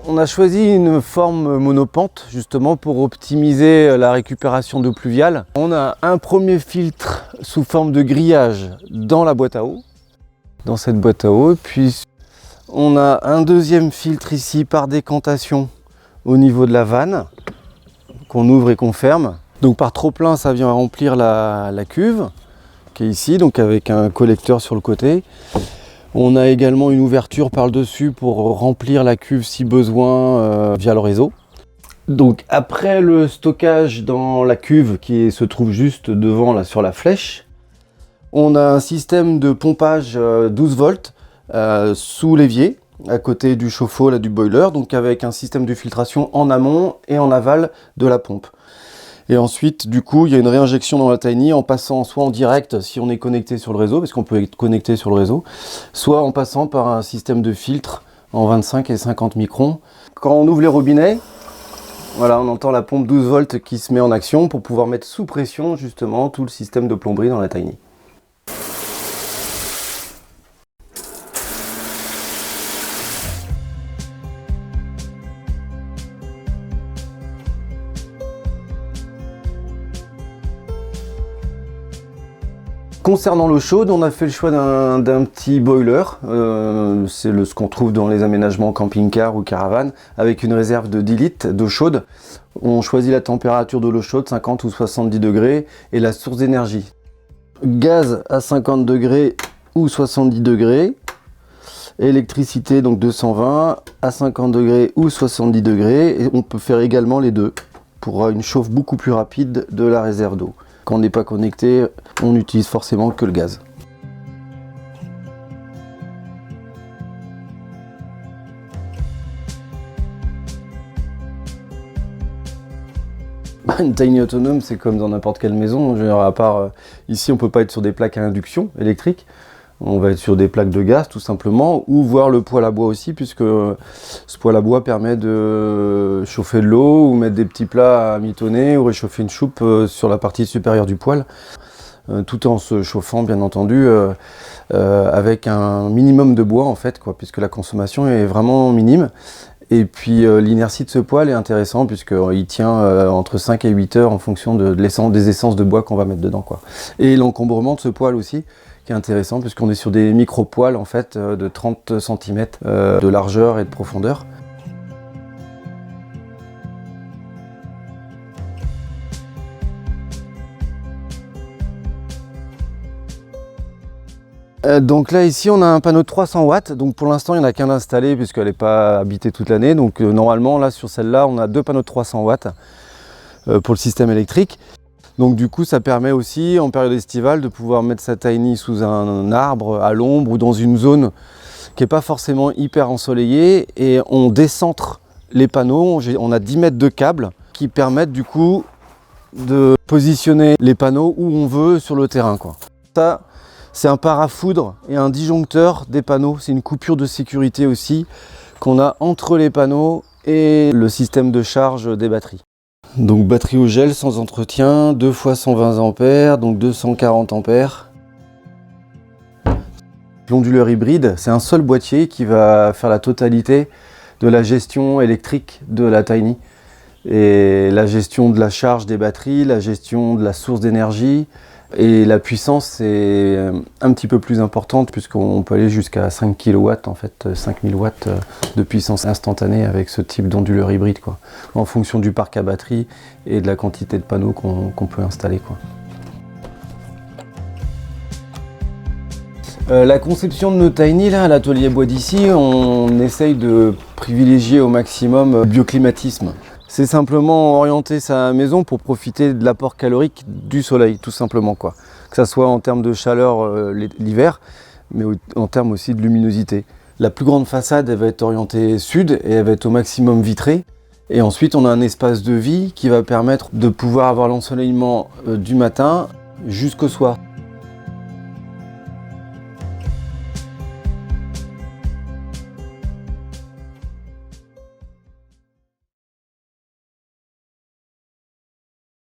On a choisi une forme monopente justement pour optimiser la récupération d'eau pluviale. On a un premier filtre sous forme de grillage dans la boîte à eau, dans cette boîte à eau. Puis on a un deuxième filtre ici par décantation au niveau de la vanne qu'on ouvre et qu'on ferme. Donc par trop plein, ça vient remplir la cuve qui est ici, donc avec un collecteur sur le côté. On a également une ouverture par le dessus pour remplir la cuve si besoin via le réseau. Donc après le stockage dans la cuve qui se trouve juste devant là sur la flèche, on a un système de pompage 12 volts sous l'évier à côté du chauffe-eau là, du boiler, donc avec un système de filtration en amont et en aval de la pompe. Et ensuite, du coup, il y a une réinjection dans la Tiny en passant soit en direct si on est connecté sur le réseau, parce qu'on peut être connecté sur le réseau, soit en passant par un système de filtre en 25 et 50 microns. Quand on ouvre les robinets, voilà, on entend la pompe 12 volts qui se met en action pour pouvoir mettre sous pression justement tout le système de plomberie dans la Tiny. Concernant l'eau chaude, on a fait le choix d'un petit boiler, c'est ce qu'on trouve dans les aménagements camping-car ou caravane, avec une réserve de 10 litres d'eau chaude. On choisit la température de l'eau chaude, 50 ou 70 degrés, et la source d'énergie. Gaz à 50 degrés ou 70 degrés, électricité donc 220 à 50 degrés ou 70 degrés, et on peut faire également les deux pour une chauffe beaucoup plus rapide de la réserve d'eau. Quand on n'est pas connecté, on n'utilise forcément que le gaz. Une Tiny autonome, c'est comme dans n'importe quelle maison. À part ici, on peut pas être sur des plaques à induction électrique. On va être sur des plaques de gaz tout simplement, ou voir le poêle à bois aussi, puisque ce poêle à bois permet de chauffer de l'eau ou mettre des petits plats à mitonner ou réchauffer une choupe sur la partie supérieure du poêle, tout en se chauffant bien entendu avec un minimum de bois en fait, puisque la consommation est vraiment minime. Et puis l'inertie de ce poêle est intéressant puisqu'il tient entre 5 et 8 heures en fonction des essences de bois qu'on va mettre dedans, Et l'encombrement de ce poêle aussi, qui est intéressant puisqu'on est sur des micro-poêles en fait de 30 cm de largeur et de profondeur. Donc là ici on a un panneau de 300 watts, donc pour l'instant il n'y en a qu'un installé puisqu'elle n'est pas habitée toute l'année, donc normalement là sur celle-là on a deux panneaux de 300 watts pour le système électrique. Donc du coup ça permet aussi en période estivale de pouvoir mettre sa Tiny sous un arbre à l'ombre ou dans une zone qui n'est pas forcément hyper ensoleillée, et on décentre les panneaux. On a 10 mètres de câbles qui permettent du coup de positionner les panneaux où on veut sur le terrain, Ça, c'est un parafoudre et un disjoncteur des panneaux. C'est une coupure de sécurité aussi qu'on a entre les panneaux et le système de charge des batteries. Donc batterie au gel sans entretien, 2 fois 120 ampères, donc 240 ampères. L'onduleur hybride, c'est un seul boîtier qui va faire la totalité de la gestion électrique de la Tiny. Et la gestion de la charge des batteries, la gestion de la source d'énergie. Et la puissance est un petit peu plus importante puisqu'on peut aller jusqu'à 5 kW, en fait, 5000 watts de puissance instantanée avec ce type d'onduleur hybride, en fonction du parc à batterie et de la quantité de panneaux qu'on peut installer, La conception de nos Tiny là, à l'atelier bois d'ici, on essaye de privilégier au maximum le bioclimatisme. C'est simplement orienter sa maison pour profiter de l'apport calorique du soleil, tout simplement, Que ça soit en termes de chaleur l'hiver, mais en termes aussi de luminosité. La plus grande façade, elle va être orientée sud et elle va être au maximum vitrée. Et ensuite, on a un espace de vie qui va permettre de pouvoir avoir l'ensoleillement du matin jusqu'au soir.